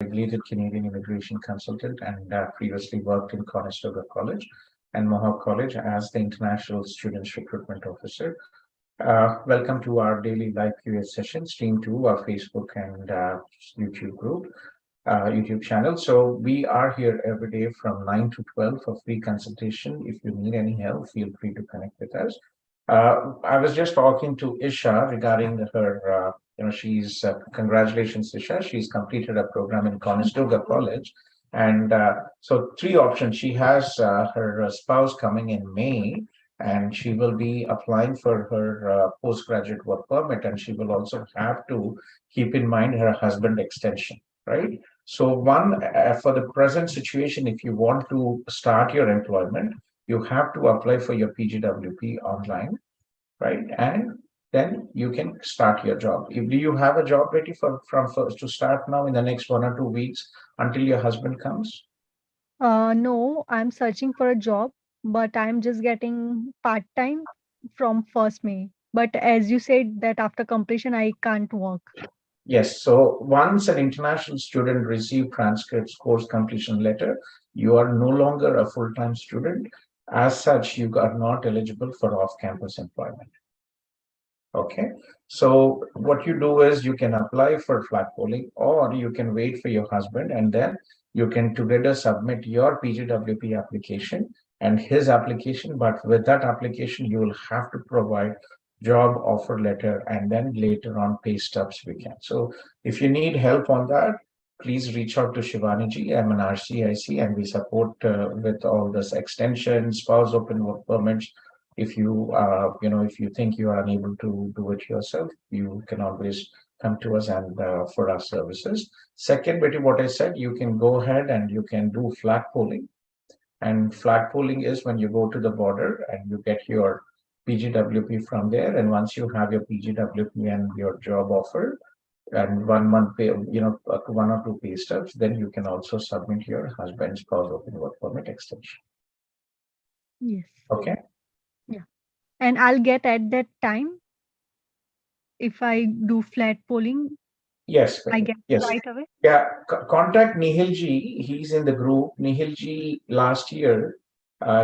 Regulated Canadian immigration consultant and previously worked in Conestoga College and Mohawk College as the International Students Recruitment Officer. Welcome to our daily live Q&A session, streamed to our Facebook and YouTube group, YouTube channel. So we are here every day from 9 to 12 for free consultation. If you need any help, feel free to connect with us. I was just talking to Isha regarding her, she's, congratulations, Isha. She's completed a program in Conestoga College. And so three options. She has her spouse coming in May, and she will be applying for her postgraduate work permit, and she will also have to keep in mind her husband extension, right? So one, for the present situation, if you want to start your employment, you have to apply for your PGWP online, right? And then you can start your job. Do you have a job ready from first to start now in the next 1 or 2 weeks until your husband comes? No, I'm searching for a job, but I'm just getting part-time from 1st May. But as you said that after completion, I can't work. Yes. So once an international student receives transcripts, course completion letter, you are no longer a full-time student. As such, you are not eligible for off-campus employment. Okay. So what you do is you can apply for flat polling, or you can wait for your husband, and then you can together submit your PGWP application and his application. But with that application, you will have to provide job offer letter, and then later on pay stubs we can. So if you need help on that, please reach out to Shivani ji. I'm an RCIC, and we support with all this extension, spouse open work permits. If you if you think you are unable to do it yourself, you can always come to us and for our services. Second, Betty, what I said, you can go ahead and you can do flat polling. And flat polling is when you go to the border and you get your PGWP from there. And once you have your PGWP and your job offer and 1 month pay, 1 or 2 pay stubs, then you can also submit your husband's spouse open work permit extension. Yes. Okay. Yeah. And I'll get at that time if I do flat polling, Yes, I get yes. right away. Yeah, contact Nihil ji. He's in the group. Nihil ji, last year,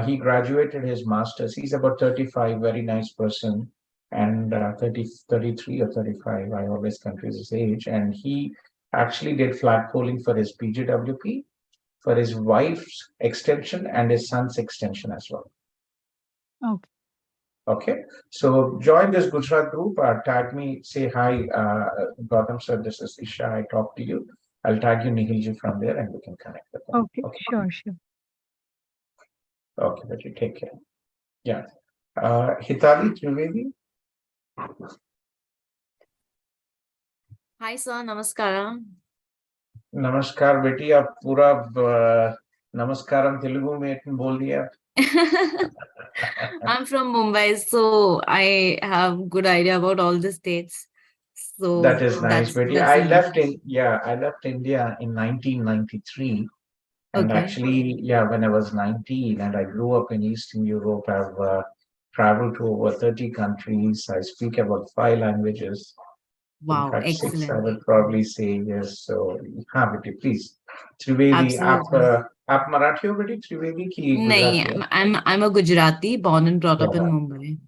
he graduated his master's. He's about 35, very nice person, and 33 or 35. I always confuse his age. And he actually did flat polling for his PGWP, for his wife's extension, and his son's extension as well. Okay. Okay, so join this Gujarat group, tag me, say hi, Gautham sir, this is Isha, I talked to you. I'll tag you Nihilji from there and we can connect with them. Okay. Sure. Okay, but you take care. Yeah. Hitali Trivedi. Hi sir, namaskaram. Namaskar, beti, आप पूरा नमस्कारम तेलुगु में बोल दिया. I'm from Mumbai, so I have good idea about all the states. So that is nice, Betty. I left India in 1993. And okay. actually, when I was 19 and I grew up in Eastern Europe, I've traveled to over 30 countries. I speak about 5 languages. Wow, in fact, excellent. 6, I would probably say, yes. So, Betty, please. Trivedi, आप मराठी हो बेटी? Trivedi की गुजराती हो? I'm a Gujarati, born and brought up in Mumbai.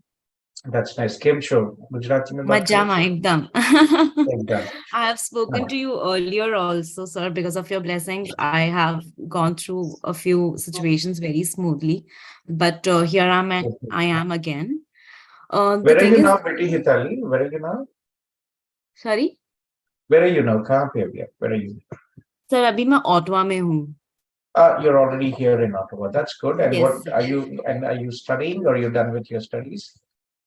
That's nice. केम छो? Gujarati में बात Majama, ekdam. Ekdam. I have spoken to you earlier also, sir. Because of your blessings, I have gone through a few situations very smoothly. But here I am again. Where are you now, Betty Hitali? Where are you now? Sorry? Where are you now? कहाँ पे अभी? Where are you? Sir, अभी मैं Ottawa में हूँ. You're already here in Ottawa. That's good. And yes. What are you? And are you studying, or are you done with your studies?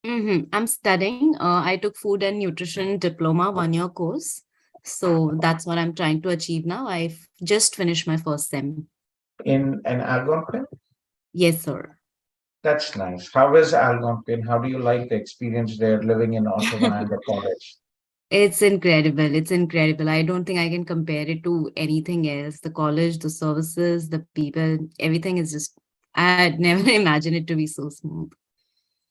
I'm studying. I took food and nutrition diploma 1-year course. So that's what I'm trying to achieve now. I've just finished my first sem. In an Algonquin? Yes, sir. That's nice. How is Algonquin? How do you like the experience there living in Ottawa and the college? It's incredible. It's incredible. I don't think I can compare it to anything else. The college, the services, the people, everything is just, I had never imagined it to be so smooth.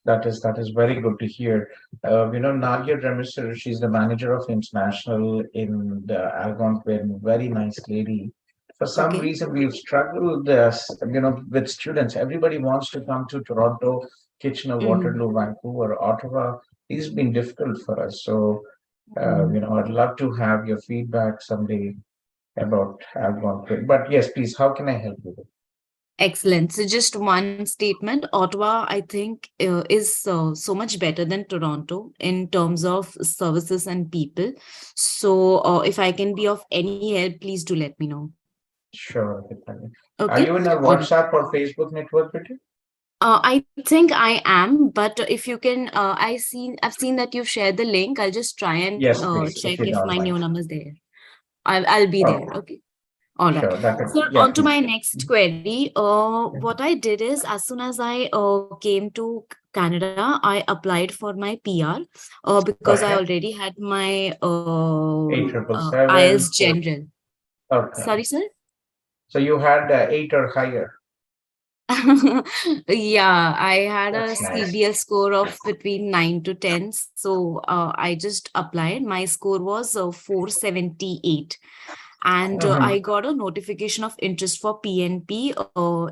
that is very good to hear. Nadia Remisser, she's the manager of international in the Algonquin, very nice lady. For some Okay. reason, we've struggled, with students. Everybody wants to come to Toronto, Kitchener, Mhm. Waterloo, Vancouver, Ottawa. It's been difficult for us. So, Mhm. I'd love to have your feedback someday about Algonquin. But yes, please, how can I help you? Excellent. So just one statement. Ottawa, I think, is so much better than Toronto in terms of services and people. So if I can be of any help, please do let me know. Sure. Definitely. Are Okay. you in a All right. WhatsApp or Facebook network with you? I think I am, but if you can, I've seen that you've shared the link. I'll just try and Yes, please, if check you if don't my mind. new number's there. I'll be there. Oh, Okay. All right. sure. That So could, yeah, on to please. my next query. What I did is as soon as I came to Canada, I applied for my PR because I Okay. already had my Eight triple IS seven. General. Okay. Sorry, sir. So you had eight or higher. Yeah, I had a That's nice. CBL score of between 9 to 10. So I just applied. My score was 478. And I Mhm. got a notification of interest for PNP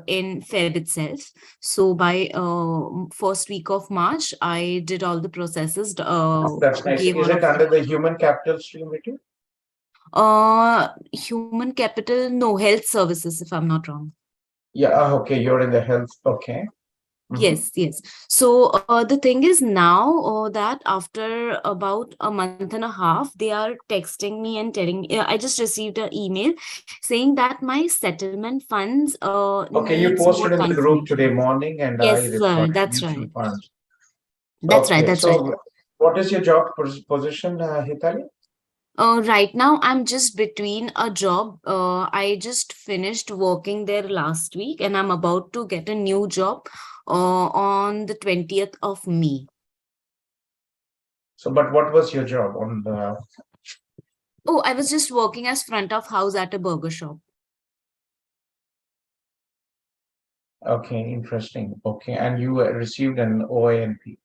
in Feb itself. So by first week of March, I did all the processes, That's nice. gave Is all it of under the human capital stream with you? human capital, no, health services, if I'm not wrong. Yeah. Okay. You're in the health. Okay. Hmm. Yes, yes. So the thing is now that after about a month and a half, they are texting me and telling me, I just received an email saying that my settlement funds Okay. You needs more posted in the group today confirmation. morning, and I Yes, sir, responded that's mutual right. funds. That's right, Okay. that's right. So, what is your job position, Hitali? Right now, I'm just between a job. I just finished working there last week and I'm about to get a new job on the 20th of May. So, but what was your job on the? Oh, I was just working as front of house at a burger shop. Okay, interesting. Okay, and you received an OINP.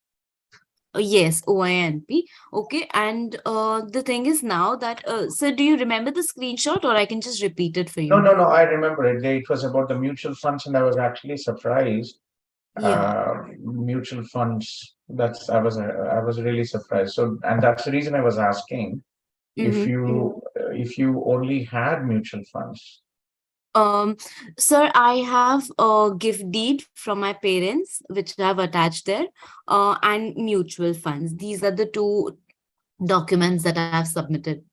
Yes, OINP. Okay, and the thing is now that, so do you remember the screenshot or I can just repeat it for No, you? no, no. I remember it. It was about the mutual funds, and I was actually surprised. Yeah. Mutual funds. I was really surprised. So, and that's the reason I was asking Mm-hmm. if you only had mutual funds. Um, Sir, I have a gift deed from my parents, which I have attached there, and mutual funds. These are the two documents that I have submitted.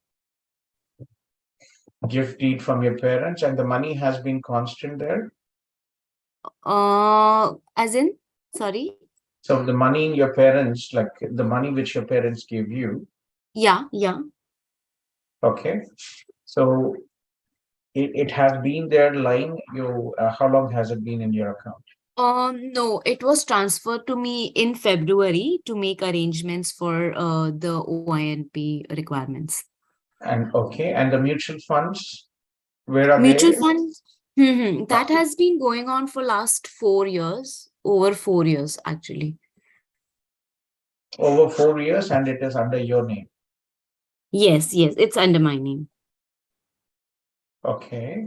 Gift deed from your parents, and the money has been constant there. As in, sorry? So the money in your parents, like the money which your parents gave you, Yeah, yeah. okay. So it has been there lying. How long has it been in your account? No, it was transferred to me in February to make arrangements for the OINP requirements. And okay, and the mutual funds, where are Mutual they? funds, that has been going on for last 4 years, over 4 years actually. Over 4 years, and it is under your name. Yes, yes, it's under my name. Okay.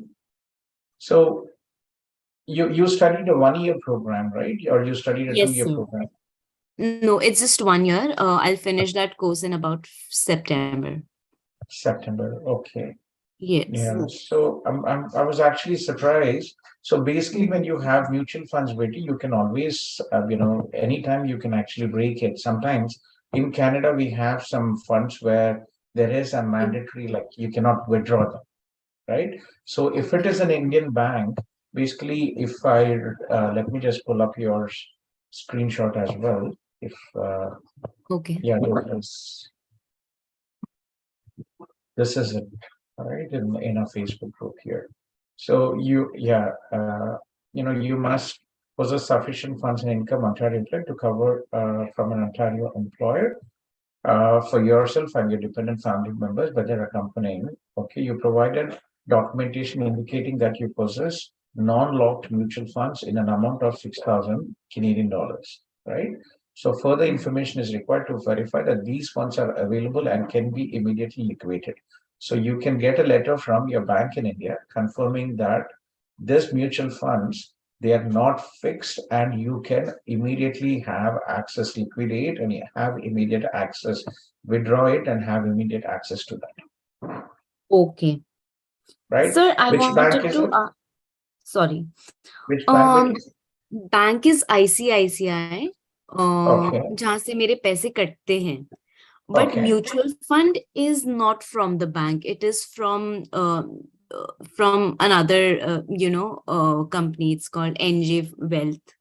So you studied a 1 year program, right? Or you studied a Yes, 2 year sir. program? No, it's just 1 year. I'll finish that course in about September. September. Okay. Yes. Yeah. So I was actually surprised. So basically, when Mhm. you have mutual funds with you, you can always, anytime you can actually break it. Sometimes in Canada, we have some funds where there is a mandatory, like you cannot withdraw them, right? So if it is Okay. an Indian bank, basically, if I let me just pull up your screenshot as well. If Okay. yeah, this is it, right? In a Facebook group here. So you must possess sufficient funds and income Ontario employed to cover from an Ontario employer for yourself and your dependent family members, but they're accompanying. Okay, you provided documentation indicating that you possess non-locked mutual funds in an amount of 6,000 Canadian dollars, right? So further information is required to verify that these funds are available and can be immediately liquidated. So you can get a letter from your bank in India confirming that this mutual funds, they are not fixed and you can immediately have access, liquidate and you have immediate access, withdraw it and have immediate access to that, Okay. right? Sir, I Which bank wanted is to, it? sorry. Which bank it is? Bank is ICICI, Okay, जहाँ से मेरे पैसे कटते हैं. But okay. mutual fund is not from the bank. It is from another, company. It's called NJ Wealth.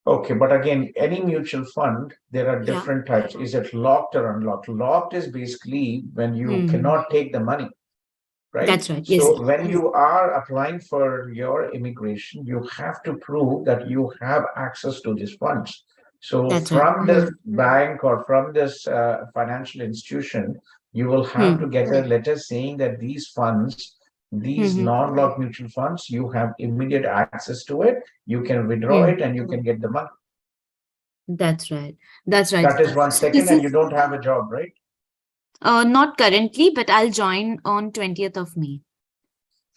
Okay, but again, any mutual fund, there are Yeah. different types. Is it locked or unlocked? Locked is basically when you Hmm. cannot take the money, right? That's right. Yes. So when you are applying for your immigration, you have to prove that you have access to these funds. So That's right. from this bank or from this financial institution, you will have to get a letter saying that these funds, these Hmm. non-locked mutual funds, you have immediate access to it. You can withdraw Hmm. it and you can get the money. That's right. That's right. That is one So second, this and you is don't have a job, right? not currently, but I'll join on 20th of May.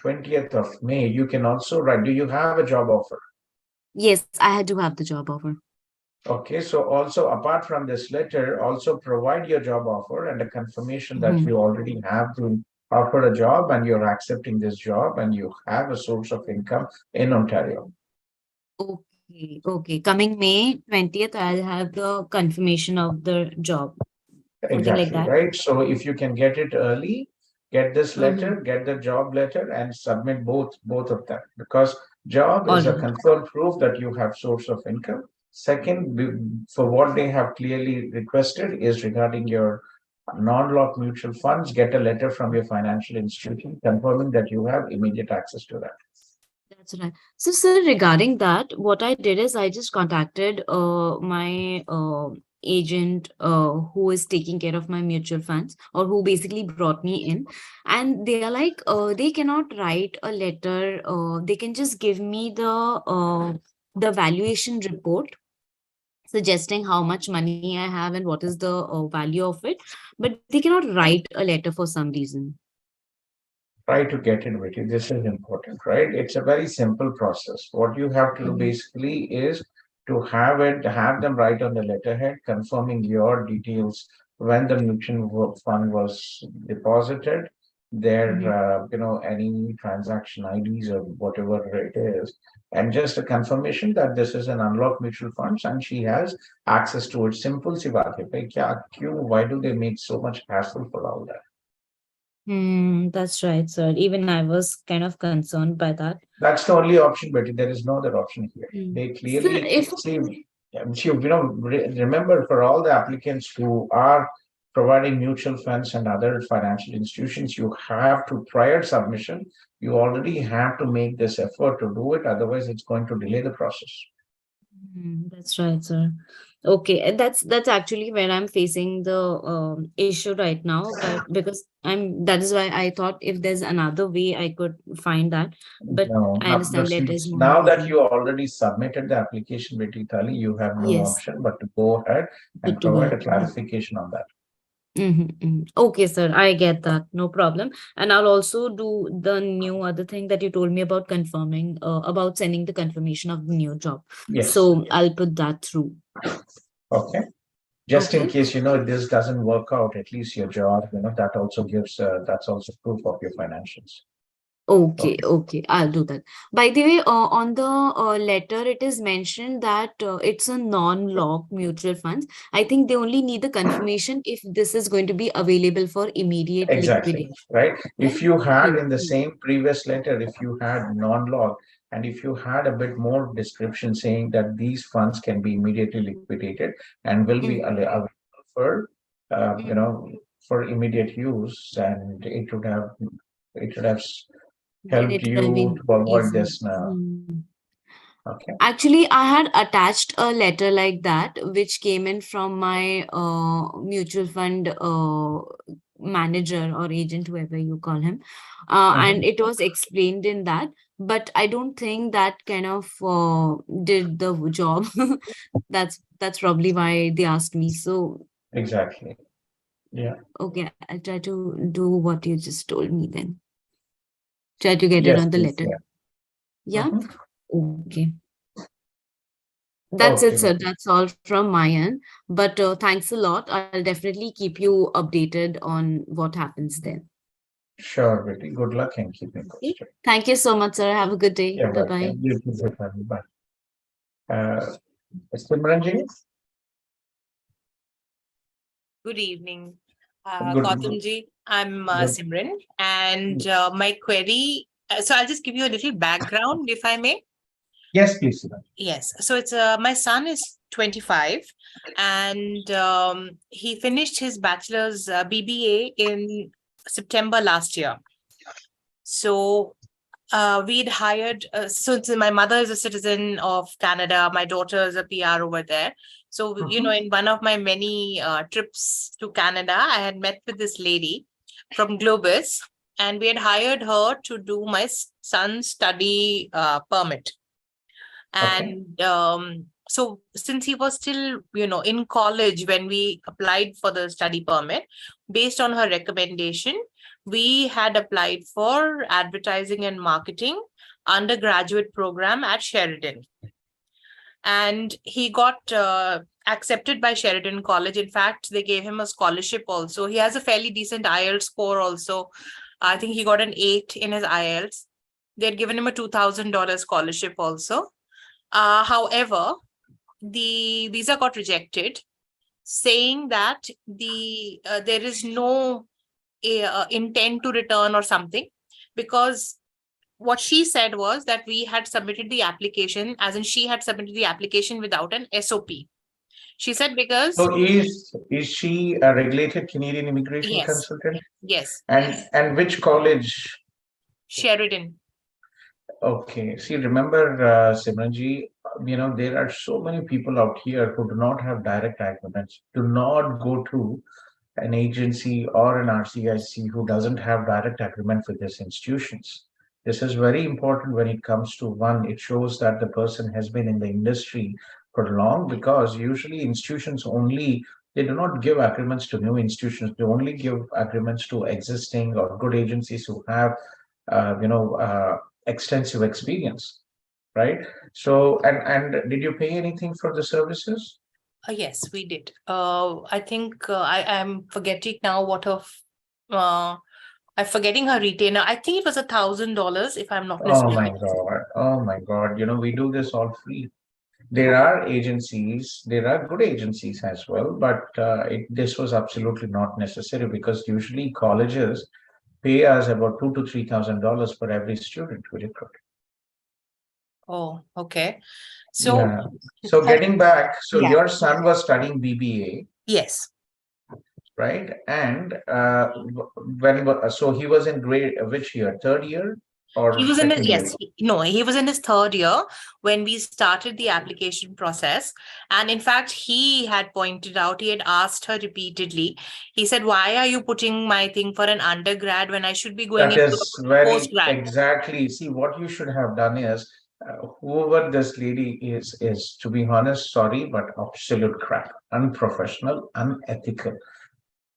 20th of May. You can also write. Do you have a job offer? Yes, I had to have the job offer. Okay, so also apart from this letter, also provide your job offer and a confirmation that you already have been offered a job and you're accepting this job and you have a source of income in Ontario. Okay, okay. Coming May 20th, I'll have the confirmation of the job. Something like Exactly, that. right? So if you can get it early, get this letter, Mhm. get the job letter and submit both of them because job All is a right. confirmed proof that you have source of income. Second, for what they have clearly requested is regarding your non-locked mutual funds, get a letter from your financial institution confirming that you have immediate access to that. That's right. So, sir, regarding that, what I did is I just contacted my agent who is taking care of my mutual funds or who basically brought me in. And they are like, they cannot write a letter. They can just give me the valuation report suggesting how much money I have and what is the value of it. But they cannot write a letter for some reason. Try to get it with you. This is important, right? It's a very simple process. What you have to do Mhm. basically is to have them write on the letterhead confirming your details when the mutual fund was deposited, their Mhm. any transaction IDs or whatever it is, and just a confirmation that this is an unlocked mutual funds and she has access to it. Simple सी बात है भाई क्या क्यों why do they make so much hassle for all that? That's right, sir. Even I was kind of concerned by that. That's the only option, Betty. There is no other option here. They Sir, clearly if see, remember for all the applicants who are providing mutual funds and other financial institutions, you have to, prior submission, you already have to make this effort to do it. Otherwise, it's going to delay the process. That's right, sir. Okay, that's actually where I'm facing the issue right now, but because that is why I thought if there's another way I could find that, but No, I understand letter is more now that important. you already submitted the application, Betty Thali, you have no Yes, option but to go ahead and good to go provide a ahead. clarification on that. Okay, sir, I get that. No problem. And I'll also do the new other thing that you told me about confirming, about sending the confirmation of the new job. Yes. So I'll put that through. Okay. Just in Okay. case this doesn't work out, at least your job, that also gives that's also proof of your financials. Okay, Okay. okay, I'll do that. By the way, on the letter, it is mentioned that it's a non-locked mutual funds. I think they only need the confirmation if this is going to be available for immediate Exactly, liquidation, right? If right? you had in the same previous letter, if you had non-log and if you had a bit more description saying that these funds can be immediately liquidated and will be Mm, available for, mm. for immediate use, and it would have Then helped it would have you been to avoid easy. this now. Okay. Actually, I had attached a letter like that, which came in from my mutual fund manager or agent, whoever you call him, Mhm. and it was explained in that. But I don't think that kind of did the job. That's probably why they asked me. So Exactly. Yeah. okay, I'll try to do what you just told me then. Try to get it Yes, on the please. letter. Yeah. Yeah. Mhm. Okay. That's it, Okay. sir. That's all from my end. But thanks a lot. I'll definitely keep you updated on what happens then. Sure, Betty. Good luck and keep me Okay. posted. Thank you so much, sir. Have a good day. Yeah, Bye bye. welcome. You too. Bye. Simranji, Good evening, good, Gautham ji. I'm good. Simran, and my query. So I'll just give you a little background, if I may. Yes, please, Simranji. Yes. So it's my son is 25, and he finished his bachelor's BBA in September last year. So we'd hired, since my mother is a citizen of Canada, my daughter is a PR over there. So, in one of my many trips to Canada, I had met with this lady from Globus, and we had hired her to do my son's study permit. Okay. And so since he was still, in college when we applied for the study permit, based on her recommendation, we had applied for advertising and marketing undergraduate program at Sheridan. And he got accepted by Sheridan College. In fact, they gave him a scholarship also. He has a fairly decent IELTS score also. I think he got an 8 in his IELTS. They had given him a $2,000 scholarship also. However, the visa got rejected, saying that there is no intent to return or something, because what she said was that we had submitted the application, as in she had submitted the application without an SOP. She said because So is she a regulated Canadian immigration yes, consultant? yes, And which college? Sheridan. Okay. See, remember, Simranji, there are so many people out here who do not have direct agreements, do not go through an agency or an RCIC who doesn't have direct agreement with these institutions. This is very important when it comes to one, it shows that the person has been in the industry for long, because usually institutions only, they do not give agreements to new institutions. They only give agreements to existing or good agencies who have, extensive experience, right? So, and did you pay anything for the services? Yes, we did. I think I am forgetting now what of. I'm forgetting her retainer. I think it was $1,000, if I'm not Oh my mistaken. God. Oh my God. We do this all free. There are agencies, there are good agencies as well, but this was absolutely not necessary, because usually colleges pay us about $2,000 to $3,000 for every student we recruit. Oh, okay. So, Yeah. So getting back, so yeah, your son was studying BBA, yes. right? And so he was in grade which year? Third year He or was in his, second year? yes, no, he was in his third year when we started the application process. And in fact, he had pointed out, he had asked her repeatedly. He said, "Why are you putting my thing for an undergrad when I should be going That into is a very postgrad?" exactly. See, what you should have done is, whoever this lady is, to be honest, sorry, but absolute crap, unprofessional, unethical.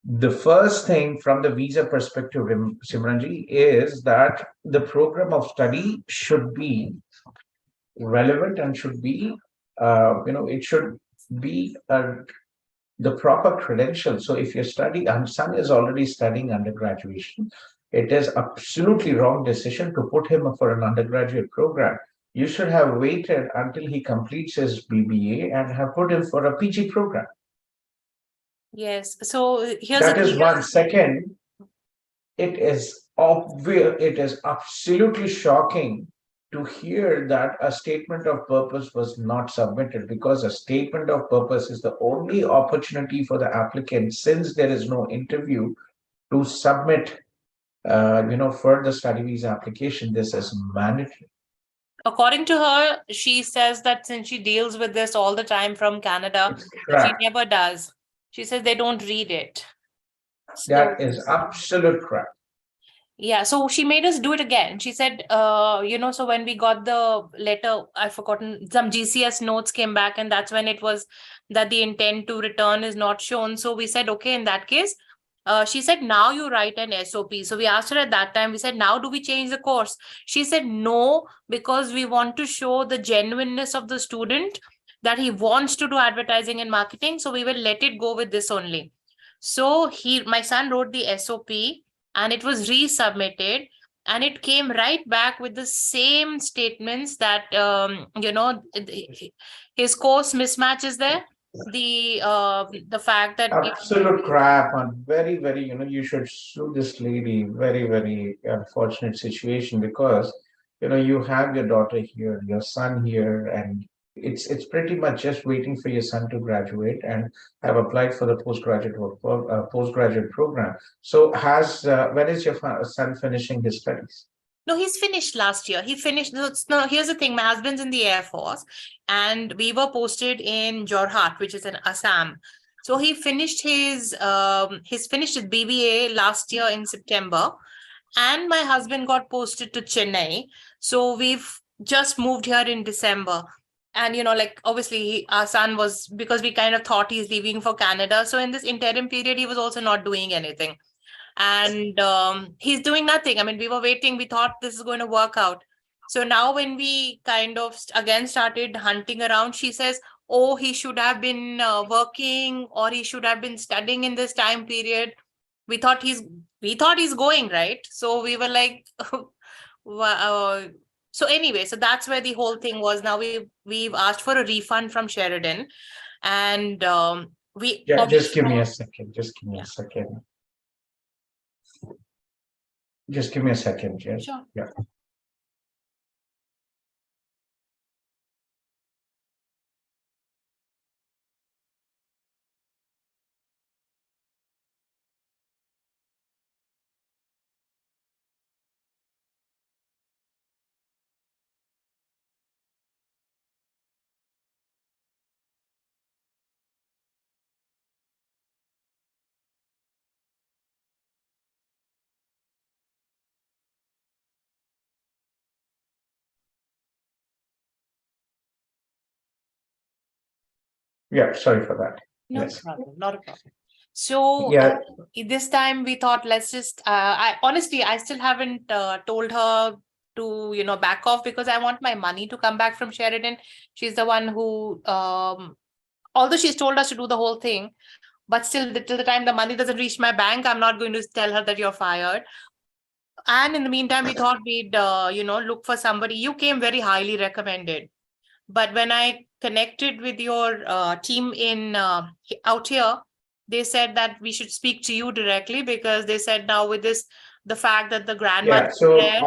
The first thing from the visa perspective, Simranji, is that the program of study should be relevant and should be, it should be the proper credentials. So if you're studying, and son is already studying undergraduation, it is absolutely wrong decision to put him for an undergraduate program. You should have waited until he completes his BBA and have put him for a PG program. Yes. So here's the That is thing. one. Second, it is obvious, it is absolutely shocking to hear that a statement of purpose was not submitted, because a statement of purpose is the only opportunity for the applicant, since there is no interview, to submit for the study visa application. This is mandatory. According to her, she says that since she deals with this all the time from Canada, It's she crap. never does. She says they don't read it. So That is absolute crap. yeah, so she made us do it again. She said, so when we got the letter, I've forgotten, some GCS notes came back, and that's when it was that the intent to return is not shown. So we said, okay, in that case, she said, now you write an SOP. So we asked her at that time, we said, now do we change the course? She said, no, because we want to show the genuineness of the student, that he wants to do advertising and marketing. So we will let it go with this only. So my son wrote the SOP, and it was resubmitted, and it came right back with the same statements that his course mismatch is there, the fact that Absolute crap, and very, very, you should sue this lady. Very, very unfortunate situation, because, you have your daughter here, your son here, and it's pretty much just waiting for your son to graduate and have applied for the postgraduate program. So when is your son finishing his studies? no, he's finished last year. He finished. No, here's the thing. My husband's in the Air Force, and we were posted in Jorhat, which is in Assam. So he finished he's finished his BBA last year in September, and my husband got posted to Chennai. So we've just moved here in December. And, obviously our son was, because we kind of thought he's leaving for Canada. So in this interim period, he was also not doing anything. And he's doing nothing. I mean, we were waiting. We thought this is going to work out. So now when we kind of again started hunting around, she says, oh, he should have been working, or he should have been studying in this time period. We thought he's going, right? So we were like, so anyway, so that's where the whole thing was. Now we've asked for a refund from Sheridan, and Just give me a second. Just give me a second. Just give me a second. Yeah. Sure. Yeah. Yeah, sorry for that. No Yes. problem, not a problem. So Yeah. this time we thought, let's just, I honestly, I still haven't told her to, back off, because I want my money to come back from Sheridan. She's the one who, although she's told us to do the whole thing, but still till the time the money doesn't reach my bank, I'm not going to tell her that you're fired. And in the meantime, we thought we'd, look for somebody. You came very highly recommended. But when I connected with your team in out here, they said that we should speak to you directly, because they said now with this, the fact that the grandmother is So there,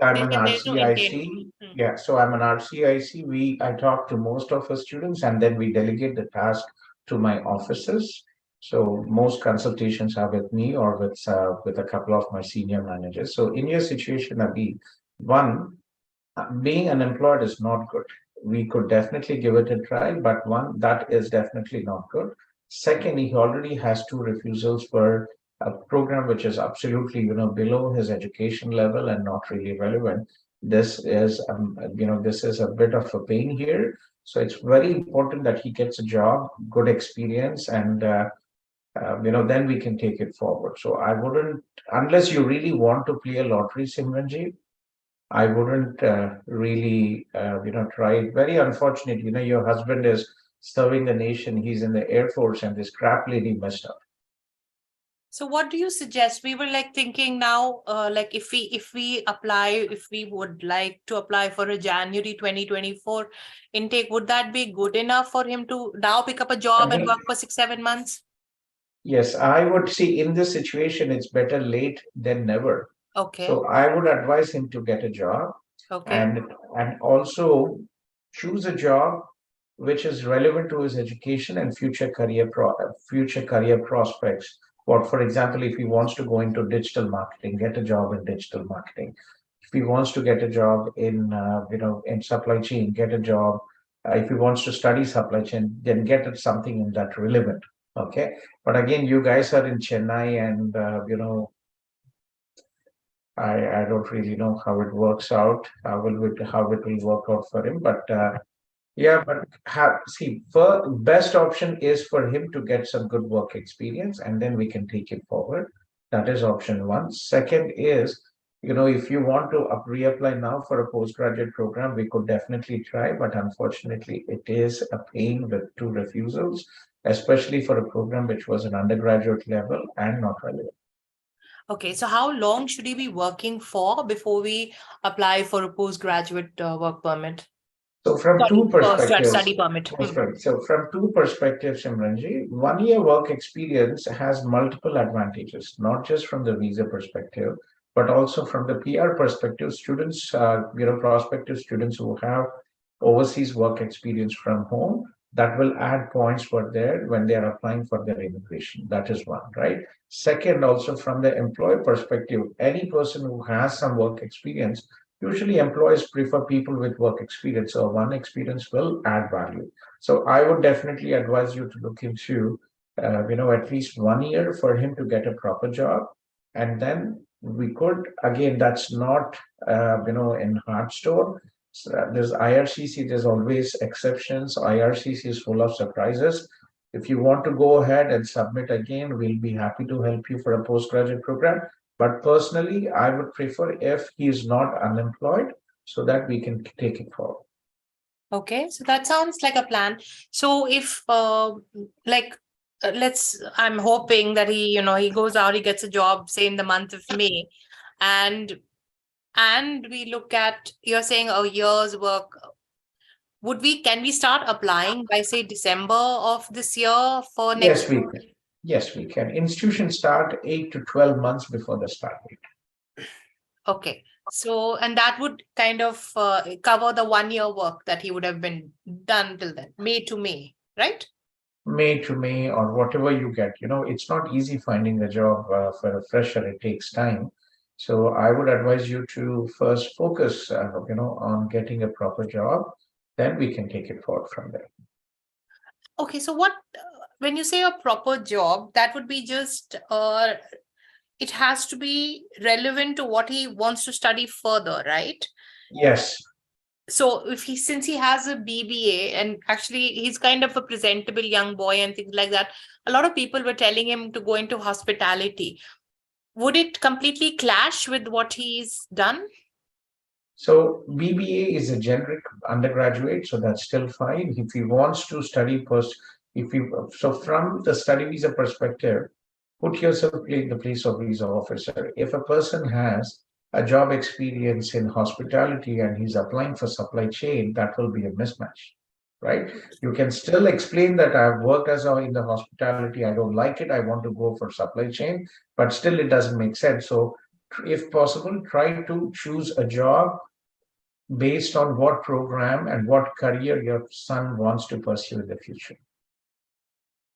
I'm they an said there's no intent. RCIC. Yeah, so I'm an RCIC. I talk to most of our students, and then we delegate the task to my offices. So most consultations are with me, or with a couple of my senior managers. So in your situation, Abhi, one, being unemployed is not good. We could definitely give it a try, but one, that is definitely not good. Second, he already has two refusals for a program which is absolutely, below his education level and not really relevant. This is a bit of a pain here. So it's very important that he gets a job, good experience, and then we can take it forward. So I wouldn't, unless you really want to play a lottery, Simranji, I wouldn't really, try it. Very unfortunate. Your husband is serving the nation. He's in the Air Force, and this crap lady messed up. So what do you suggest? We were like thinking now, like if we would like to apply for a January 2024 intake, would that be good enough for him to now pick up a job and work for 6-7 months? Yes, I would see in this situation, it's better late than never. Okay. So I would advise him to get a job, Okay. and also choose a job which is relevant to his education and future career prospects. For example, if he wants to go into digital marketing, get a job in digital marketing. If he wants to get a job in supply chain, get a job. If he wants to study supply chain, then get something in that relevant. Okay, but again, you guys are in Chennai, and I don't really know how it works out. How it will work out for him, but yeah, but see, for best option is for him to get some good work experience, and then we can take it forward. That is option one. Second is, if you want to reapply now for a postgraduate program, we could definitely try, but unfortunately, it is a pain with two refusals, especially for a program which was an undergraduate level and not relevant. Okay, so how long should he be working for before we apply for a postgraduate work permit? So from Sorry, two perspectives, study permit. So from two perspectives, Simranji, 1 year work experience has multiple advantages, not just from the visa perspective, but also from the PR perspective. Students, prospective students who have overseas work experience from home, that will add points for there when they are applying for their immigration. That is one, right? Second, also from the employer perspective, any person who has some work experience, usually employers prefer people with work experience, so one experience will add value. So I would definitely advise you to look into, at least 1 year for him to get a proper job, and then we could again. That's not, in hard store. So, there's IRCC. There's always exceptions. IRCC is full of surprises. If you want to go ahead and submit again, we'll be happy to help you for a postgraduate program. But personally, I would prefer if he is not unemployed so that we can take it forward. Okay, so that sounds like a plan. So if I'm hoping that he goes out, he gets a job, say in the month of May, and we look at, you're saying a year's work. Can we start applying by say December of this year for next Yes, we can. Yes, we can. Institutions start 8 to 12 months before the start date. Okay. So, and that would kind of cover the 1 year work that he would have been done till then, May to May, right? May to May or whatever you get. It's not easy finding a job for a fresher. It takes time. So I would advise you to first focus, on getting a proper job. Then we can take it forward from there. Okay. So when you say a proper job, that would be just, it has to be relevant to what he wants to study further, right? Yes. So since he has a BBA, and actually he's kind of a presentable young boy and things like that, a lot of people were telling him to go into hospitality. Would it completely clash with what he's done? So BBA is a generic undergraduate, so that's still fine. If he wants to study so from the study visa perspective, put yourself in the place of visa officer. If a person has a job experience in hospitality and he's applying for supply chain, that will be a mismatch, right? You can still explain that I've worked in the hospitality, I don't like it, I want to go for supply chain, but still it doesn't make sense. So if possible, try to choose a job based on what program and what career your son wants to pursue in the future.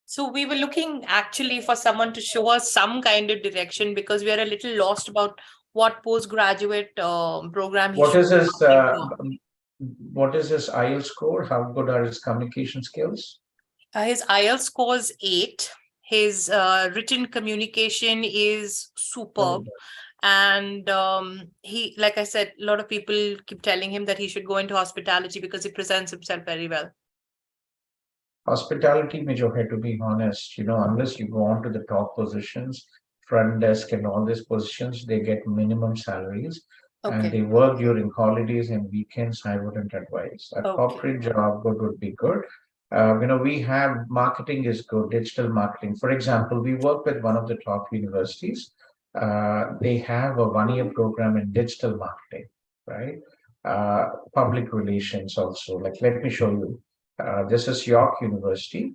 So we were looking actually for someone to show us some kind of direction, because we are a little lost about what postgraduate program he What should is his be opting what is his IELTS score? How good are his communication skills? for. His IELTS scores 8. His written communication is superb. And he, like I said, a lot of people keep telling him that he should go into hospitality because he presents himself very well. Hospitality, Major, to be honest, unless you go on to the top positions, front desk and all these positions, they get minimum salaries. And they work during holidays and weekends. I wouldn't advise. A corporate job would be good. We have marketing is good, digital marketing. For example, we work with one of the top universities. They have a 1 year program in digital marketing, right? Public relations also. Like, let me show you. This is York University.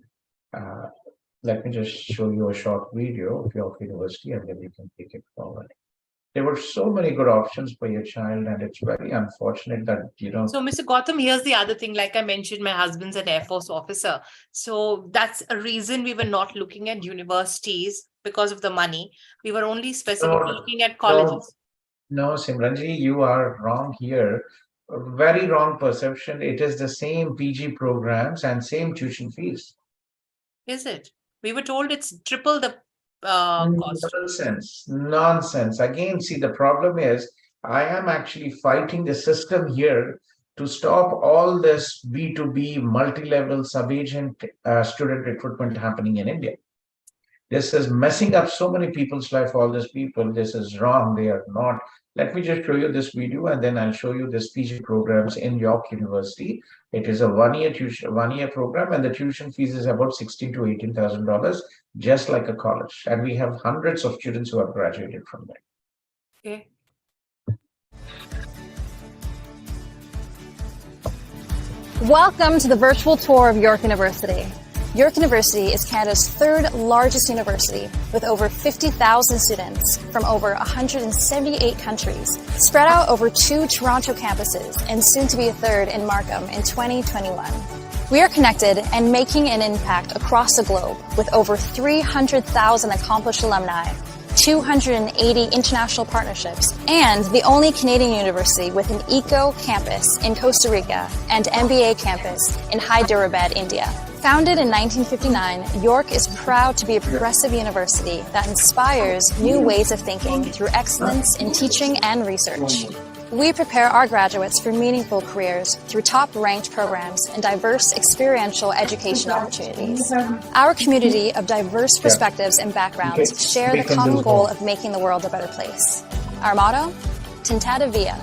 Let me just show you a short video of York University, and then you can take it forward. There were so many good options for your child, and it's very unfortunate that So, Mr. Gautham, here's the other thing. Like I mentioned, my husband's an Air Force officer. So that's a reason we were not looking at universities, because of the money. We were only specifically looking at colleges. No, Simranji, you are wrong here. Very wrong perception. It is the same PG programs and same tuition fees. Is it? We were told it's triple the cost. Nonsense. Again, see, the problem is I am actually fighting the system here to stop all this B2B multi-level sub-agent student recruitment happening in India. This is messing up so many people's life, all these people. This is wrong. They are not. Let me just show you this video and then I'll show you this PG programs in York University. It is a one-year program, and the tuition fees is about $16,000 to $18,000, just like a college. And we have hundreds of students who have graduated from there. Okay. Welcome to the virtual tour of York University. York University is Canada's third largest university with over 50,000 students from over 178 countries, spread out over 2 Toronto campuses and soon to be a third in Markham in 2021. We are connected and making an impact across the globe with over 300,000 accomplished alumni, 280 international partnerships, and the only Canadian university with an eco campus in Costa Rica and MBA campus in Hyderabad, India. Founded in 1959, York is proud to be a progressive university that inspires new ways of thinking through excellence in teaching and research. We prepare our graduates for meaningful careers through top-ranked programs and diverse experiential education opportunities. Our community of diverse perspectives and backgrounds share the common goal of making the world a better place. Our motto? Tentata via.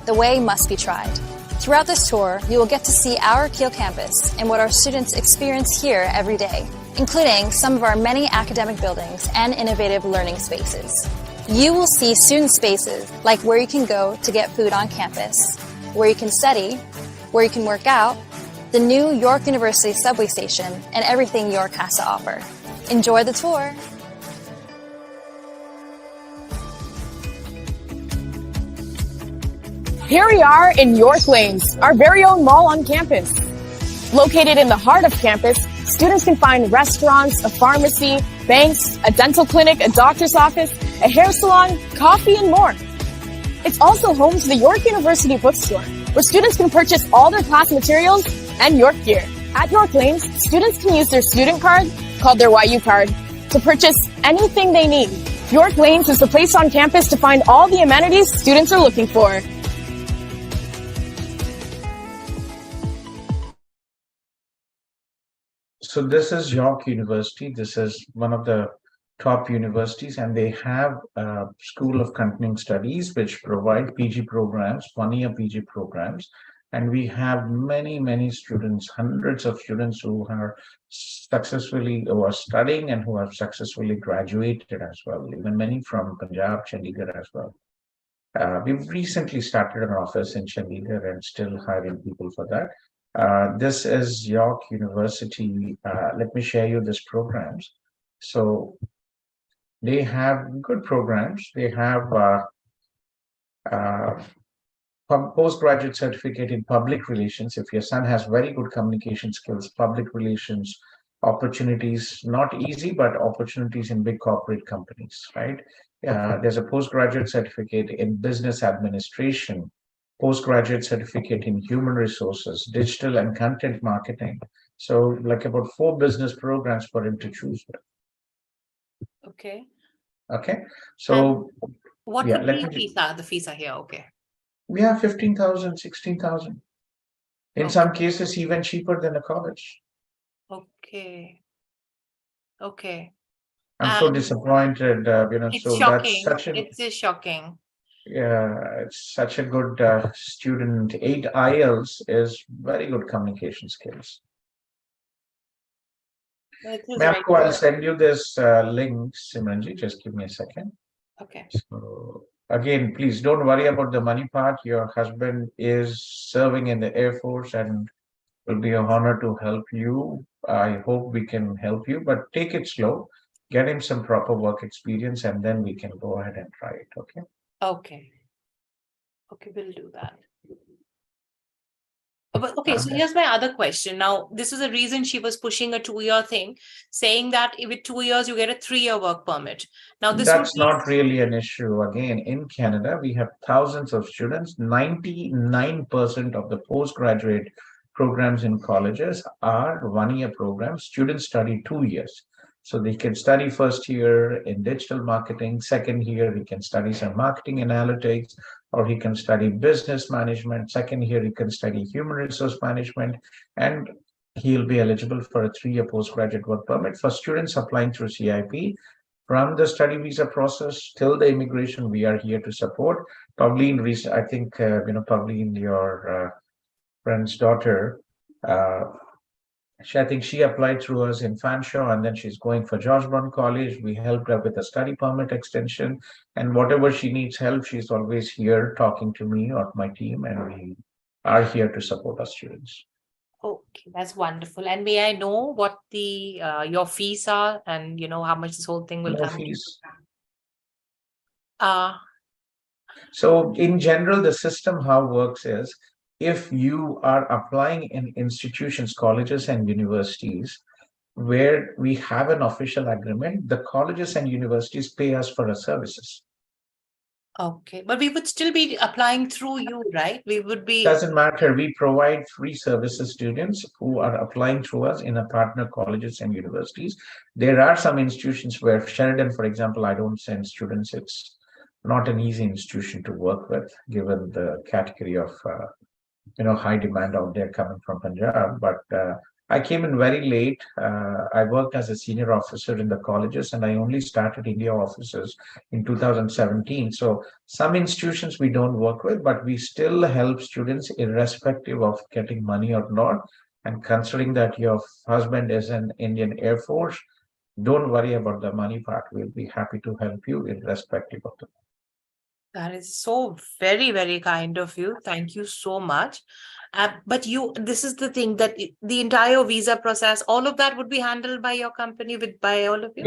The way must be tried. Throughout this tour, you will get to see our Kiel campus and what our students experience here every day, including some of our many academic buildings and innovative learning spaces. You will see student spaces like where you can go to get food on campus, where you can study, where you can work out, the new York University subway station, and everything York has to offer. Enjoy the tour! Here we are in York Lanes, our very own mall on campus. Located in the heart of campus, students can find restaurants, a pharmacy, banks, a dental clinic, a doctor's office, a hair salon, coffee, and more. It's also home to the York University bookstore, where students can purchase all their class materials and York gear. At York Lanes, students can use their student card, called their YU card, to purchase anything they need. York Lanes is the place on campus to find all the amenities students are looking for. So this is York University. This is one of the top universities, and they have a School of Continuing Studies, which provide PG programs, one-year PG programs. And we have many students, hundreds of students who are studying and who have successfully graduated as well, even many from Punjab, Chandigarh as well. We've recently started an office in Chandigarh and still hiring people for that. This is York University. Let me share you these programs. So they have good programs. They have postgraduate certificate in public relations. If your son has very good communication skills, public relations opportunities, not easy, but opportunities in big corporate companies, right? There's a postgraduate certificate in business administration, postgraduate certificate in human resources, digital and content marketing. So like about 4 business programs for him to choose with. Okay. Okay. So what yeah, would let be me the fees are here? Okay. we have 15,000, 16,000. In some cases, even cheaper than a college. Okay. Okay. I'm so disappointed, It's so shocking. that's such a, It is shocking. yeah, it's such a good student. 8 IELTS is very good communication skills. It is Ma'am, right. I'll send you this link, Simranji. Just give me a second. Okay. So again, please don't worry about the money part. Your husband is serving in the Air Force and will be an honor to help you. I hope we can help you, but take it slow. Get him some proper work experience, and then we can go ahead and try it. Okay. Okay. Okay, we'll do that. But okay, so here's my other question. Now, this is the reason she was pushing a 2-year thing, saying that with 2 years, you get a 3-year work permit. Now, this That's would be not really an issue. Again, in Canada, we have thousands of students. 99% of the postgraduate programs in colleges are 1-year programs. Students study 2 years. So they can study first year in digital marketing, second year he can study some marketing analytics, or he can study business management, second year he can study human resource management, and he'll be eligible for a 3-year postgraduate work permit. For students applying through CIP, from the study visa process till the immigration, we are here to support. Probably in recent, I think, probably in your friend's daughter, I think she applied through us in Fanshawe, and then she's going for George Brown College. We helped her with a study permit extension, and whatever she needs help, she's always here talking to me or my team, and we are here to support our students. Okay, that's wonderful. And may I know what the your fees are, and how much this whole thing will No come to? fees. So in general, the system how it works is, if you are applying in institutions, colleges and universities, where we have an official agreement, the colleges and universities pay us for our services. Okay, but we would still be applying through you, right? We would be. Doesn't matter. We provide free services students who are applying through us in our partner colleges and universities. There are some institutions where Sheridan, for example, I don't send students. It's not an easy institution to work with, given the category of high demand out there coming from Punjab. But I came in very late. I worked as a senior officer in the colleges, and I only started India offices in 2017. So some institutions we don't work with, but we still help students irrespective of getting money or not. And considering that your husband is in Indian Air Force, don't worry about the money part. We'll be happy to help you irrespective of the. That is so very, very kind of you. Thank you so much. But this is the thing, that the entire visa process, all of that would be handled by your company, by all of you?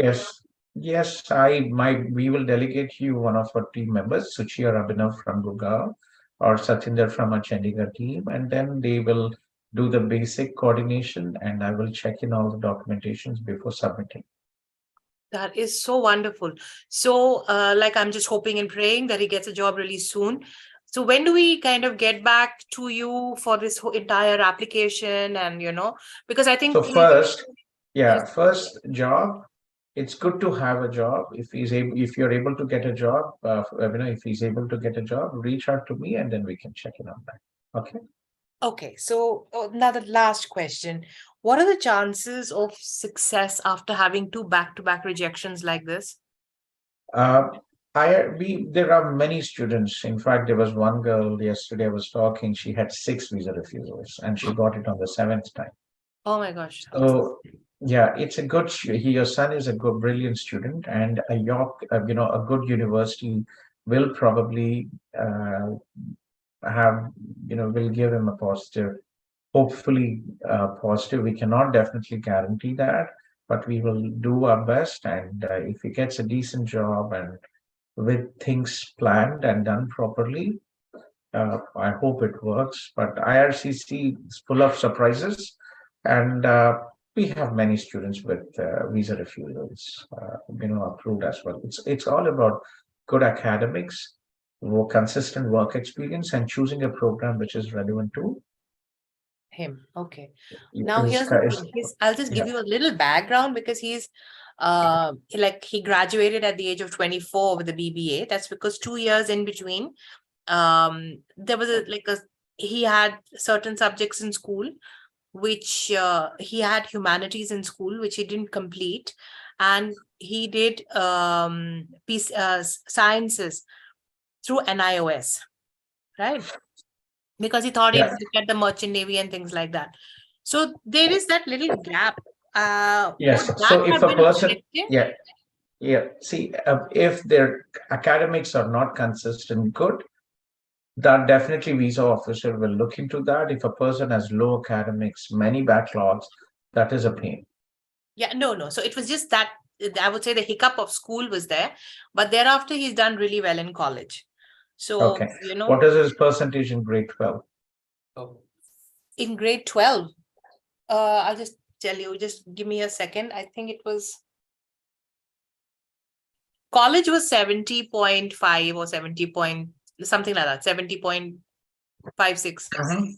Yes, we will delegate you one of our team members, Suchi or Abhinav from Gurgaon, or Satinder from our Chandigarh team, and then they will do the basic coordination, and I will check in all the documentations before submitting. That is so wonderful. So, I'm just hoping and praying that he gets a job really soon. So when do we kind of get back to you for this whole entire application? And, because I think. So first job, it's good to have a job. If you're able to get a job, if he's able to get a job, reach out to me, and then we can check in on that. Okay. Okay, so now the last question. What are the chances of success after having 2 back-to-back rejections like this? There are many students. In fact, there was one girl yesterday I was talking, she had 6 visa refusals and she got it on the 7th time. Oh my gosh. So yeah, it's a good, your son is a good, brilliant student, and a good university will probably will give him a positive, hopefully positive. We cannot definitely guarantee that, but we will do our best. And if he gets a decent job and with things planned and done properly, I hope it works. But IRCC is full of surprises, and we have many students with visa refusals, approved as well. It's all about good academics, consistent work experience, and choosing a program which is relevant to him. Okay. Now here's the thing. I'll just give you a little background, because he's he graduated at the age of 24 with a BBA. That's because 2 years in between, there was he had certain subjects in school, which he had humanities in school, which he didn't complete, and he did sciences through NIOS, right? Because he thought he'd look at the merchant navy and things like that. So there is that little gap. Yes. So if a person, see, if their academics are not consistent, good, that definitely visa officer will look into that. If a person has low academics, many backlogs, that is a pain. Yeah, no. So it was just that, I would say the hiccup of school was there, but thereafter he's done really well in college. So, okay. What is his percentage in grade 12? In grade 12, I'll just tell you, just give me a second. I think it was, college was 70.5 or 70 point, something like that, 70.56.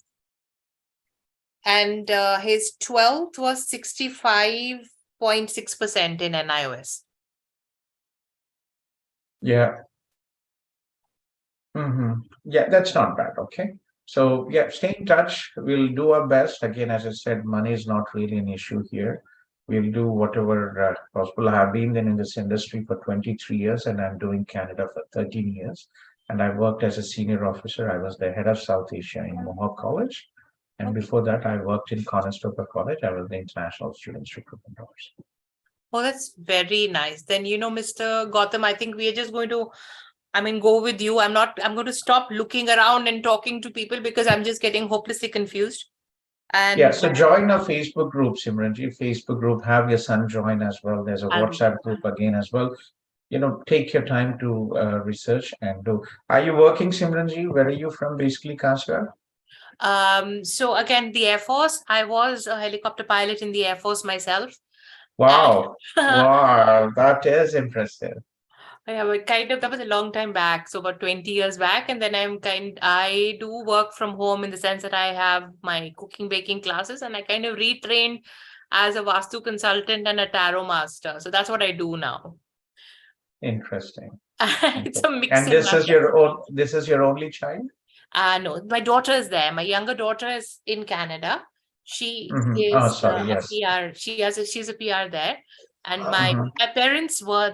And his 12th was 65 0.6% in NIOS. Yeah. Yeah, that's not bad. Okay. So yeah, stay in touch. We'll do our best. Again, as I said, money is not really an issue here. We'll do whatever possible. I have been in this industry for 23 years and I'm doing Canada for 13 years. And I worked as a senior officer. I was the head of South Asia in Mohawk College. And before that, I worked in Conestoga College. I was the international students recruitment officer. Oh, that's very nice. Then, Mr. Gautham, I think we are just going to, go with you. I'm going to stop looking around and talking to people because I'm just getting hopelessly confused. And yeah, so join our Facebook group, Simranji. Facebook group, have your son join as well. There's a WhatsApp group again as well. Take your time to research and do. Are you working, Simranji? Where are you from, basically, Kasra? So again, the Air Force, I was a helicopter pilot in the Air Force myself. Wow. Wow, that is impressive. Yeah, but that was a long time back, so about 20 years back. And then I do work from home in the sense that I have my cooking, baking classes, and I kind of retrained as a Vastu consultant and a tarot master. So that's what I do now. Interesting. It's a mix. And this is your only child? No, my daughter is there. My younger daughter is in Canada. She is Oh, sorry, a yes. PR. She's a PR there. And my parents my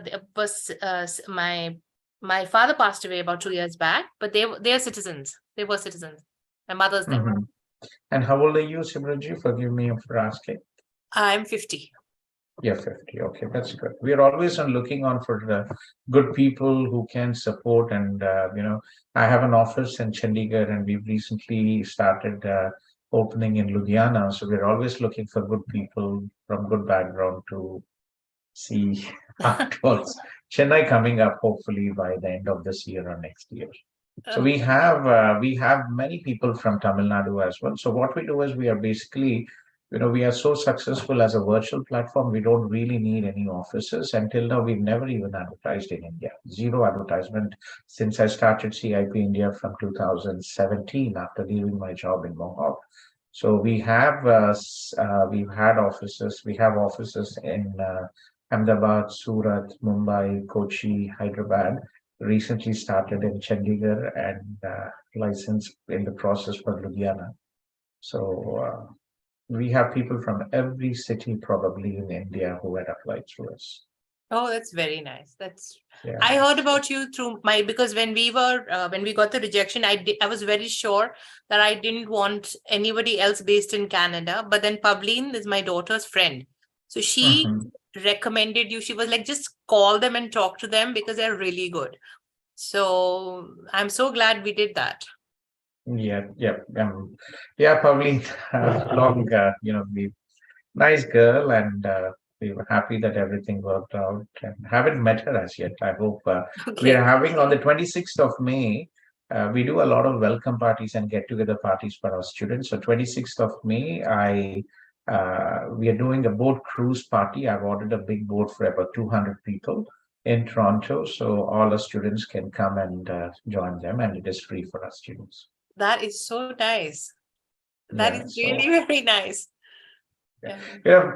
father passed away about 2 years back, but they are citizens. They were citizens. My mother's there. And how old are you, Simranji? Forgive me for asking. I'm 50. Yeah, 50. Okay, that's good. We are always looking on for good people who can support. And, I have an office in Chandigarh and we've recently started opening in Ludhiana. So we're always looking for good people from good background to see how it works. Chennai coming up hopefully by the end of this year or next year. So we have many people from Tamil Nadu as well. So what we do is we are basically, we are so successful as a virtual platform. We don't really need any offices. Until now, we've never even advertised in India. Zero advertisement since I started CIP India from 2017 after leaving my job in Mohawk. So we've had offices. We have offices in Ahmedabad, Surat, Mumbai, Kochi, Hyderabad. Recently started in Chandigarh and licensed in the process for Ludhiana. So we have people from every city probably in India who had applied through us. Oh, that's very nice. I heard about you through because when we got the rejection, I was very sure that I didn't want anybody else based in Canada. But then Pavleen is my daughter's friend. So she recommended you. She was like, just call them and talk to them because they're really good. So I'm so glad we did that. Pavleen, nice girl, and we were happy that everything worked out. And haven't met her as yet. I hope we are having on the 26th of May. We do a lot of welcome parties and get-together parties for our students. So 26th of May, we are doing a boat cruise party. I've ordered a big boat for about 200 people in Toronto, so all the students can come and join them, and it is free for our students. That is so nice. That is really very nice.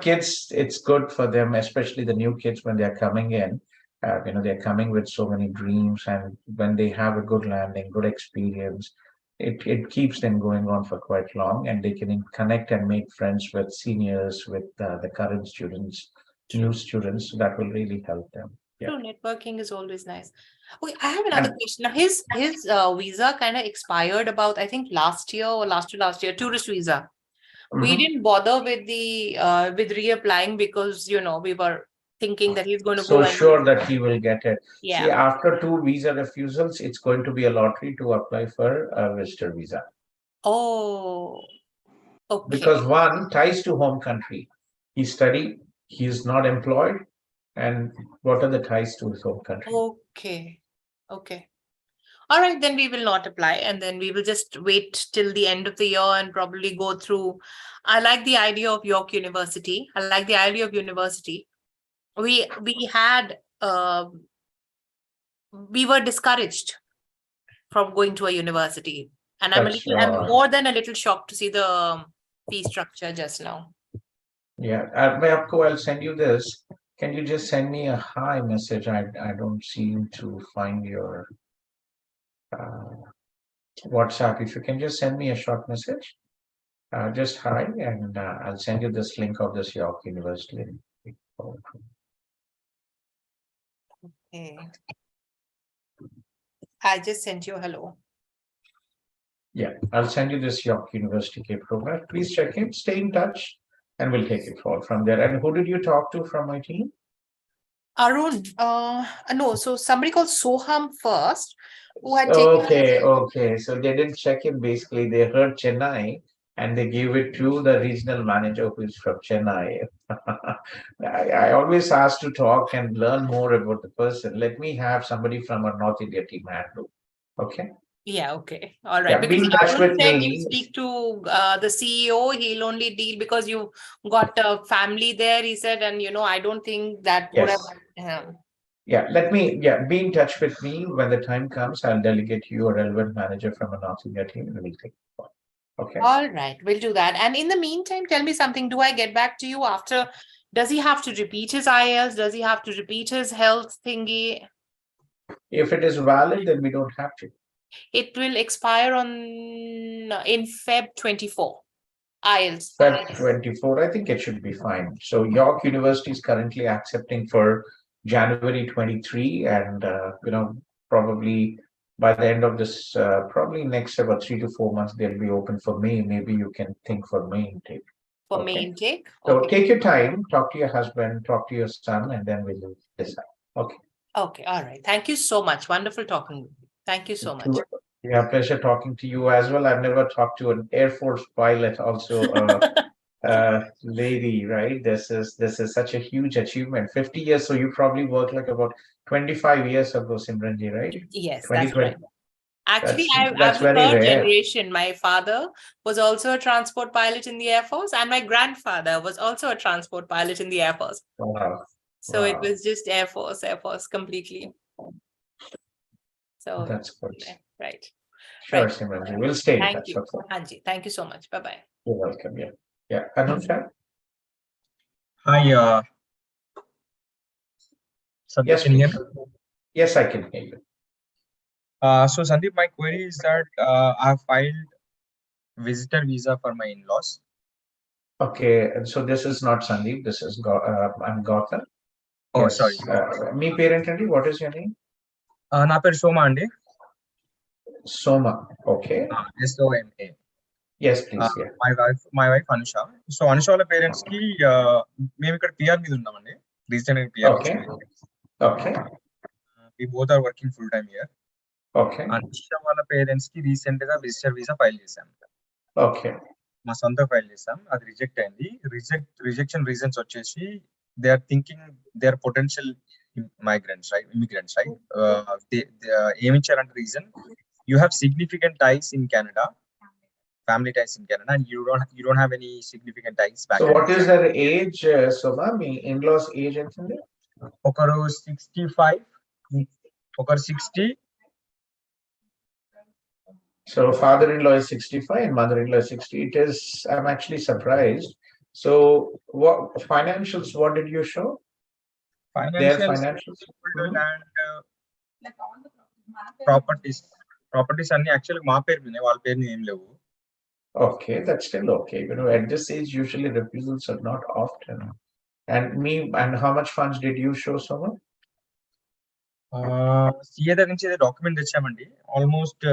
Kids, it's good for them, especially the new kids when they're coming in. They're coming with so many dreams, and when they have a good landing, good experience, it keeps them going on for quite long, and they can connect and make friends with seniors, with the current students, new students. So that will really help them. True, networking is always nice. Okay, I have another question. Now, his visa kind of expired about, I think, last year or last year, tourist visa. We didn't bother with with reapplying because we were thinking that he's going to go. So sure that he will get it. Yeah. See, after 2 visa refusals, it's going to be a lottery to apply for a visitor visa. Oh, okay. Because one, ties to home country. He studied, he is not employed. And what are the ties to his home country? Okay. All right, then we will not apply, and then we will just wait till the end of the year and probably go through. I like the idea of York University. I like the idea of university. We were discouraged from going to a university, and I'm more than a little shocked to see the fee structure just now. Yeah, I'll send you this. Can you just send me a hi message? I don't seem to find your uh, WhatsApp. If you can just send me a short message, just hi, and I'll send you this link of this York University. Okay. I just sent you a hello. Yeah, I'll send you this York University K program. Please check it, stay in touch, and we'll take it forward from there. And who did you talk to from my team? Arun, no, so somebody called Soham first, who had taken. Okay. So they didn't check in. Basically, they heard Chennai and they gave it to the regional manager who is from Chennai. I always ask to talk and learn more about the person. Let me have somebody from a North India team handle. Okay. Yeah, okay. All right. Yeah, be Because in touch Arun with said you me. speak to the CEO, he'll only deal because you got a family there, he said, and I don't think that would have. Yes. Yeah, be in touch with me when the time comes. I'll delegate you a relevant manager from a North India team and we'll take it forward. Okay. All right, we'll do that. And in the meantime, tell me something. Do I get back to you after? Does he have to repeat his IELTS? Does he have to repeat his health thingy? If it is valid, then we don't have to. It will expire in Feb 24. IELTS. Feb 24, I think it should be fine. So York University is currently accepting for January 23, and probably by the end of this, probably next about 3 to 4 months, they'll be open for May. Maybe you can think for May intake. For May intake. So Okay. take your time, talk to your husband, talk to your son, and then we'll decide. Okay. Okay. All right. Thank you so much. Wonderful talking with you. Thank you so much. Yeah, pleasure talking to you as well. I've never talked to an Air Force pilot, also lady, right? This is such a huge achievement. 50 years, so you probably worked like about 25 years ago, Simranji, right? Yes, that's right. Actually, that's I'm the very third rare. generation. My father was also a transport pilot in the Air Force, and my grandfather was also a transport pilot in the Air Force. Wow. So it was just Air Force completely. So that's good. Right. Sure, Right. Simranji. We'll stay in Thank touch. you. Okay. Anji, thank you so much. Bye-bye. You're welcome. Yeah. Anusha? Hi, Sandeep, Yes, can you hear please. me? Yes, I can hear you. So Sandeep, my query is that I have filed visitor visa for my in-laws. Okay, and so this is not Sandeep. This is I'm Gautham. Oh, Yes. sorry. Me parent andi, what is your name? Na peru Soma andi. Soma. Okay. SOMA. Yes, please. Yeah. My wife Anusha. So Anusha వాళ్ళ parents కి మేము ఇక్కడ PR మీద ఉన్నామండి. Recently PR. Okay. We both are working full time here. Okay. Anusha వాళ్ళ parents కి recent గా visitor visa file చేశాం. Okay. మా సొంత ఫైల్ చేసాం, అది రిజెక్ట్ అయింది. రిజెక్షన్ రీజన్స్ వచ్చేసి they are thinking they are potential immigrants, right? ఏమి ఇచ్చారంటే reason, you have significant ties in Canada, family ties in Canada, and you don't have any significant ties back. So what is their age, Soma? Me in-laws age entandi? ఒకరు 65, ఒకరు 60. So father-in-law is 65 and mother-in-law is 60. I'm actually surprised. So what financials, what did you show? Their financials. And properties అన్ని actually మా పేరు మీద, వాళ్ళ పేరు మీద ఏం లేవు. Okay, that's still okay. At this age, usually refusals are not often. And how much funds did you show, Soma? CA దగ్గర నుంచి డాక్యుమెంట్ తెచ్చామండి. ఆల్మోస్ట్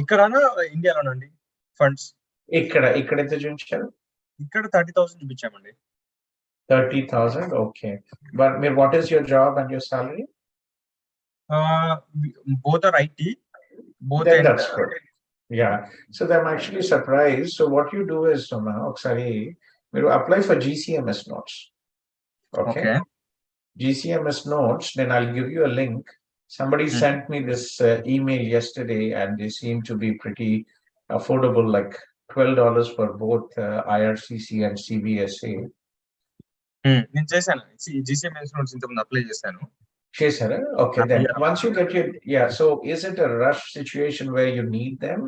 ఇక్కడనా ఇండియాలోనండి ఫండ్స్? ఇక్కడ ఎంత చూపించారు? ఇక్కడ 30,000 చూపించామండి. 30,000. Okay. But what is your job and your salary? Both are IT. That's good. Yeah. So I'm actually surprised. So what you do is, Soma, you apply for GCMS notes. Okay. GCMS notes, then I'll give you a link. Somebody sent me this email yesterday, and they seem to be pretty affordable, like $12 for both IRCC and CBSA. నేను చేశాను, GCMS notes ఇంతకుముందు apply చేశాను. Okay, then once you get so is it a rush situation where you need them,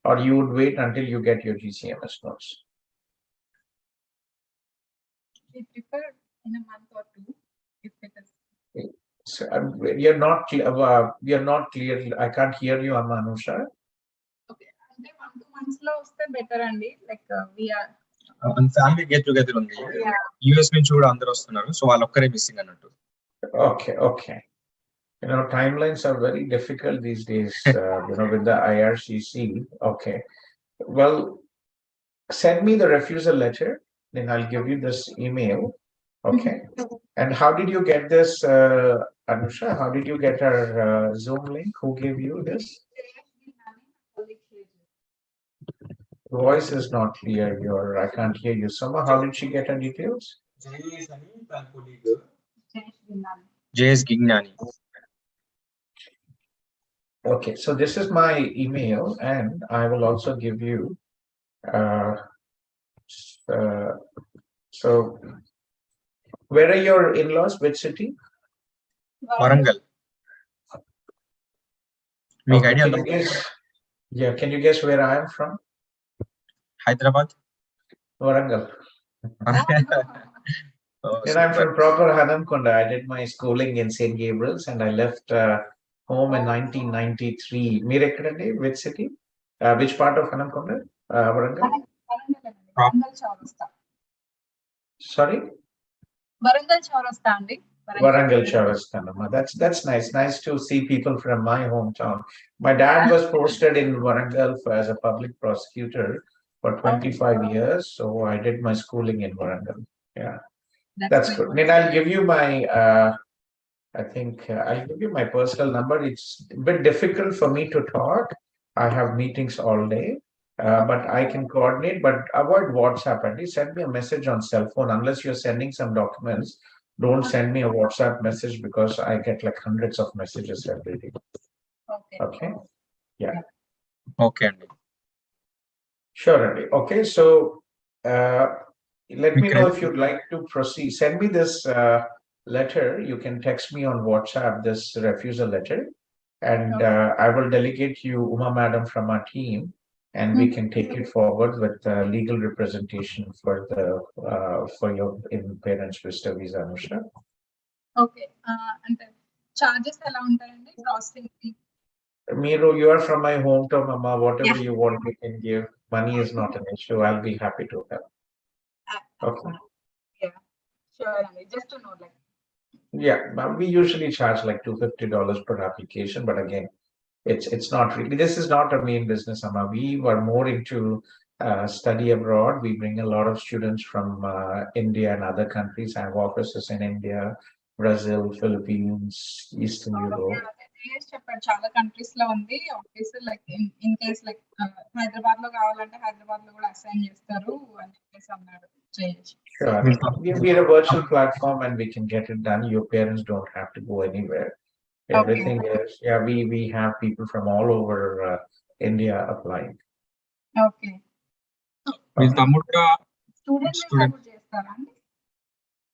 or you would wait until you get your GCMS notes? we prefer in a month or two, if it is. So, you're not clear. I can't hear you, Anusha. Okay, అంటే 1-2 months లో వస్తే better అండి. Like we are family get together ఉంది. US నుంచి కూడా అందరూ వస్తున్నారు, so వాళ్ళు ఒక్కరే మిస్సింగ్ అన్నట్టు. Okay. Timelines are very difficult these days, with the IRCC. Okay. Well, send me the refusal letter, then I'll give you this email. Okay. And how did you get this, Anusha? How did you get our Zoom link? Who gave you this? Voice is not clear. I can't hear you. Soma, how did she get her details? JS Gignani. Okay, so this is my email, and I will also give you. So, where are your in-laws? Which city? Warangal. Make idea? Can you guess where I am from? Hyderabad. Warangal. And I'm from proper Hanamkonda. I did my schooling in St. Gabriel's, and I left home in 1993. Mirekkadandi, which city? Which part of Hanamkonda? Warangal? Sorry? Warangal Chaurasta అండి. Warangal Chaurasta. That's nice. Nice to see people from my hometown. My dad was posted in Warangal as a public prosecutor for 25 years, so I did my schooling in Warangal. Yeah, that's good. Then I'll give you my I'll give you my personal number. It's a bit difficult for me to talk. I have meetings all day, but I can coordinate. But avoid WhatsApp. And send me a message on cell phone unless you're sending some documents. Don't send me a WhatsApp message because I get like hundreds of messages every day. Okay. Yeah. Okay, Andy. Sure, Andy. Okay, so let me know if you'd like to proceed. Send me this letter. You can text me on WhatsApp this refusal letter, and I will delegate you Uma Madam from our team, and we can take it forward with legal representation for your parents' visa, Anusha. Okay, అంటే charges ఎలా ఉంటాయండి processing fee? Miro, you are from my hometown, Mama. Whatever you want, we can give. Money is not an issue. I'll be happy to help. Okay. Yeah, sure అండి. Just to know, like. Yeah, we usually charge like $250 per application, but again, it's not really. This is not a main business, Amma. We were more into study abroad. We bring a lot of students from India and other countries. I have offices in India, Brazil, Philippines, Eastern Europe. చెప్పారు చాలా countries లో ఉంది office. Like in case like Hyderabad లో కావాలంటే హైదరాబాద్ లో కూడా assign చేస్తారు అని చెప్పేసి అన్నారు. Sure. We're a virtual platform and we can get it done. Your parents don't have to go anywhere. Everything is, we have people from all over India applying. Okay. వీళ్ళ తమ్ముడుగా student visa కూడా చేస్తారా అండి?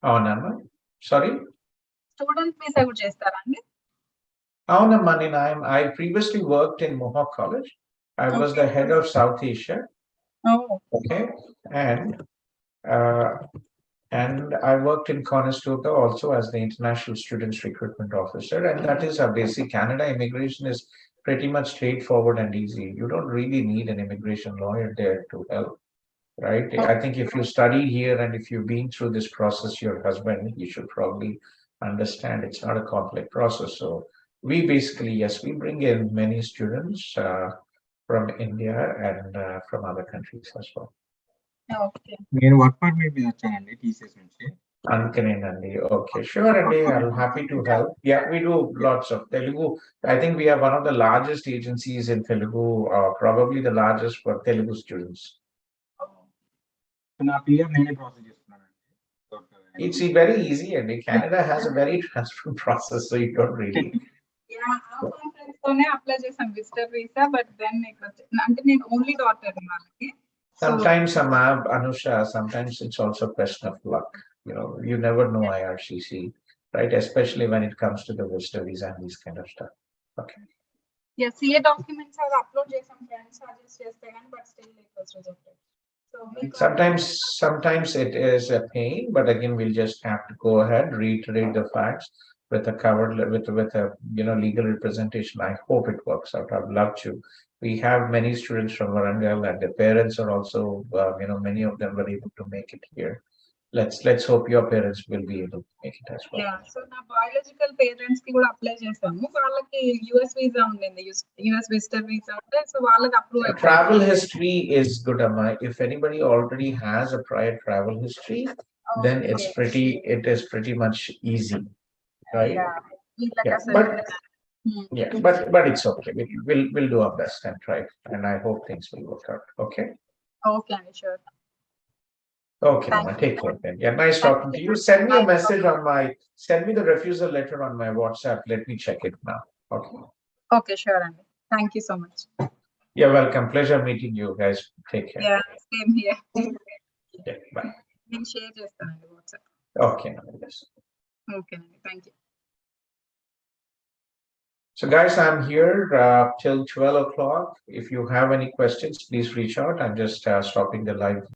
అవునమ్మా. Sorry? Student visa కూడా చేస్తారా అండి? అవునమ్మా. I previously worked in Mohawk College. I was the head of South Asia. Okay. And I worked in Conestoga also as the International Students Recruitment Officer. And that is our basic. Canada immigration is pretty much straightforward and easy. You don't really need an immigration lawyer there to help, right? I think if you study here and if you've been through this process, your husband, you should probably understand it's not a complex process. So we basically, yes, we bring in many students from India and from other countries as well. Okay. నేను work permit మీద వచ్చానండి TCS నుంచి. Ankanenandi. Okay, sure, Andy. I'm happy to help. Yeah, we do lots of Telugu. I think we are one of the largest agencies in Telugu, probably the largest for Telugu students. నా PR నేనే process చేస్తున్నానండి. It's very easy, Andy. Canada has a very transparent process, so you don't really. Yeah, ఆ conference తోనే apply చేసాం visitor visa. But then అంటే నేను only daughter వాళ్ళకి. Sometimes, Anusha, sometimes it's also a question of luck. You never know IRCC, right? Especially when it comes to the visitor visa and these kind of stuff. Okay. Yeah, CA documents have upload చేసాం friends suggest చేస్తే కానీ but still it was rejected. So Sometimes it is a pain, but again, we'll just have to go ahead, reiterate the facts with a with a legal representation. I hope it works out. I'd love to. We have many students from Warangal, and their parents are also, many of them were able to make it here. Let's hope your parents will be able to make it as well. Yeah so నా biological parents కి కూడా apply చేసాము వాళ్ళకి US visa ఉండింది US visitor visa ఉంటే so వాళ్ళకి approve అయిపోయింది Travel history is good, Amma. If anybody already has a prior travel history, then it is pretty much easy, right? వీళ్ళకి Yeah, అసలు yeah, but it's okay. We'll do our best and try, and I hope things will work out. Okay. Okay అండి sure Okay, Amma, take care then. Yeah, nice talking to you. Send me a message send me the refusal letter on my WhatsApp. Let me check it now. Okay. Okay sure అండి thank you so much You're welcome. Pleasure meeting you guys. Take care. Yeah same here Yeah, bye. నేను share చేస్తానండి WhatsApp Okay, Amma, yes. Okay అండి thank you So guys, I'm here till 12 o'clock. If you have any questions, please reach out. I'm just stopping the live